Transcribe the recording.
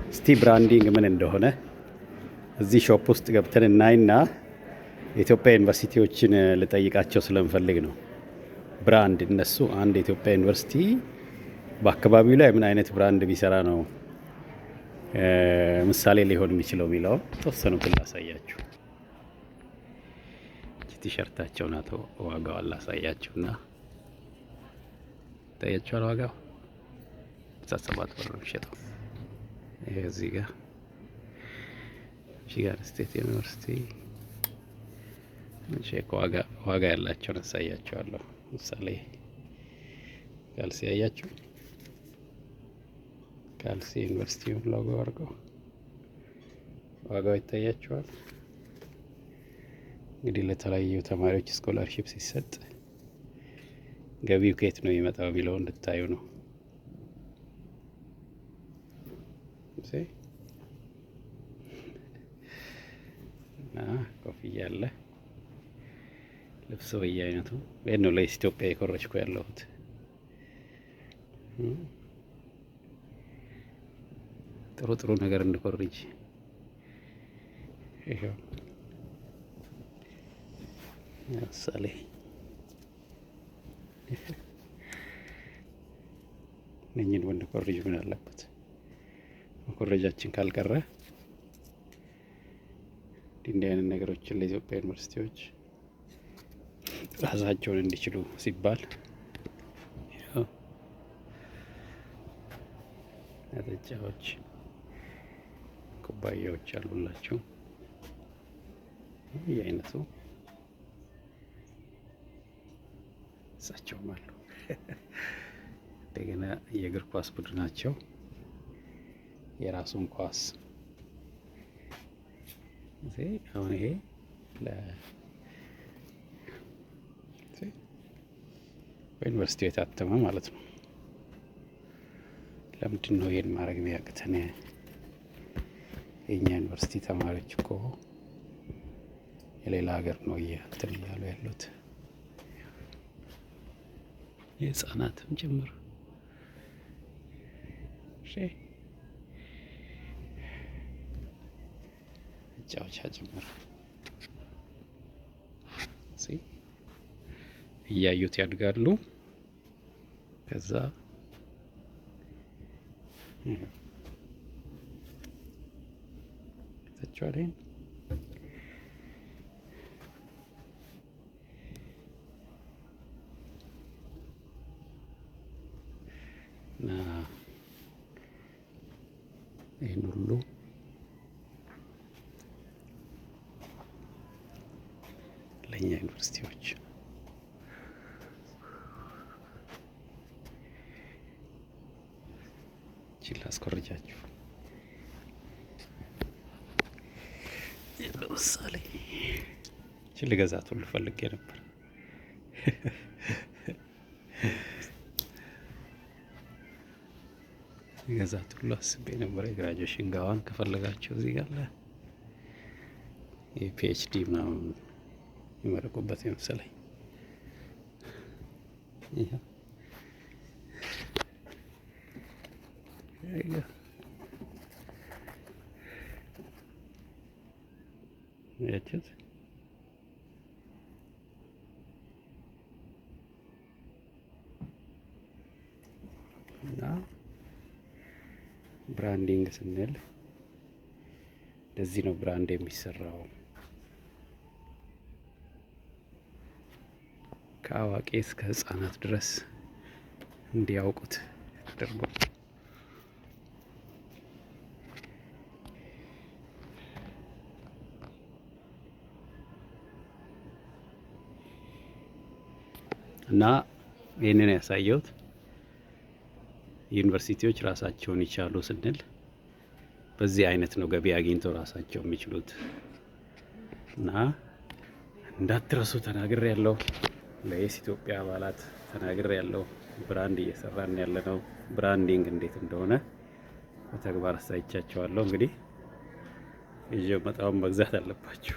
እስቲ ብራንዲንግ ምን እንደሆነ እዚህ ሾፕ ውስጥ ገብተን እናይና የኢትዮጵያ ዩኒቨርሲቲዎችን ልጠይቃቸው ስለምፈልግ ነው። ብራንድ እነሱ አንድ የኢትዮጵያ ዩኒቨርሲቲ በአካባቢው ላይ ምን አይነት ብራንድ ቢሰራ ነው ምሳሌ ሊሆን የሚችለው የሚለው ተወሰኑትን ላሳያችሁ። ቲሸርታቸውን አቶ ዋጋው ላሳያችሁና ታያችኋል። ዋጋው 7 ብር ነው የሚሸጠው። ይሄ እዚህ ጋር ሚቺጋን ስቴት ዩኒቨርሲቲ ቼክ ዋጋ ያላቸውን አሳያችኋለሁ። ምሳሌ ካልሲ ያያችሁ ካልሲ ዩኒቨርሲቲውን ሎጎ አድርገው ዋጋው ይታያችኋል። እንግዲህ ለተለያዩ ተማሪዎች ስኮላርሺፕ ሲሰጥ ገቢው ከየት ነው የሚመጣው የሚለው እንድታዩ ነው። ኮፍያ አለ፣ ልብስ በየአይነቱ ይሄን ነው ለኢትዮጵያ የኮረጅኩ ያለሁት። ጥሩ ጥሩ ነገር እንድኮርጅ ይሄው ምሳሌ ነኝን ወንድ ኮርጅ ምን አለበት? መኮረጃችን ካልቀረ እንዲህ አይነት ነገሮችን ለኢትዮጵያ ዩኒቨርሲቲዎች ራሳቸውን እንዲችሉ ሲባል መጠጫዎች፣ ኩባያዎች አሉላቸው የአይነቱ እሳቸውም አሉ። እንደገና የእግር ኳስ ቡድናቸው የራሱን ኳስ አሁን ይሄ በዩኒቨርሲቲው የታተመ ማለት ነው። ለምንድን ነው ይሄን ማድረግ የሚያቅተን? የኛ ዩኒቨርሲቲ ተማሪዎች እኮ የሌላ ሀገር ነው እንትን እያሉ ያሉት የህፃናትም ጭምር መጫወቻ ጭምር እያዩት ያድጋሉ። ከዛ ተቻለን ይህን ሁሉ ለእኛ ዩኒቨርሲቲዎች ችላ አስኮርጃችሁ ለምሳሌ ችል ገዛት ሁሉ ፈልጌ ነበር። ገዛት ሁሉ አስቤ ነበር። የግራጁዌሽን ጋዋን ከፈለጋችሁ እዚህ ጋር የፒኤችዲ ምናምን ይመረቁበት የመሰለኝ ይሄ ያችሁት እና ብራንዲንግ ስንል ለዚህ ነው ብራንድ የሚሰራው። ከአዋቂ እስከ ህፃናት ድረስ እንዲያውቁት ተደርጎ እና ይህንን ያሳየሁት ዩኒቨርሲቲዎች ራሳቸውን ይቻሉ ስንል በዚህ አይነት ነው ገቢ አግኝተው ራሳቸው የሚችሉት። እና እንዳትረሱ ተናግሬ ያለው ለኤስ ኢትዮጵያ አባላት ተናግሬ ያለው ብራንድ እየሰራን ያለነው ብራንዲንግ እንዴት እንደሆነ በተግባር አሳይቻቸዋለሁ። እንግዲህ ይዤው መጣውን መግዛት አለባችሁ።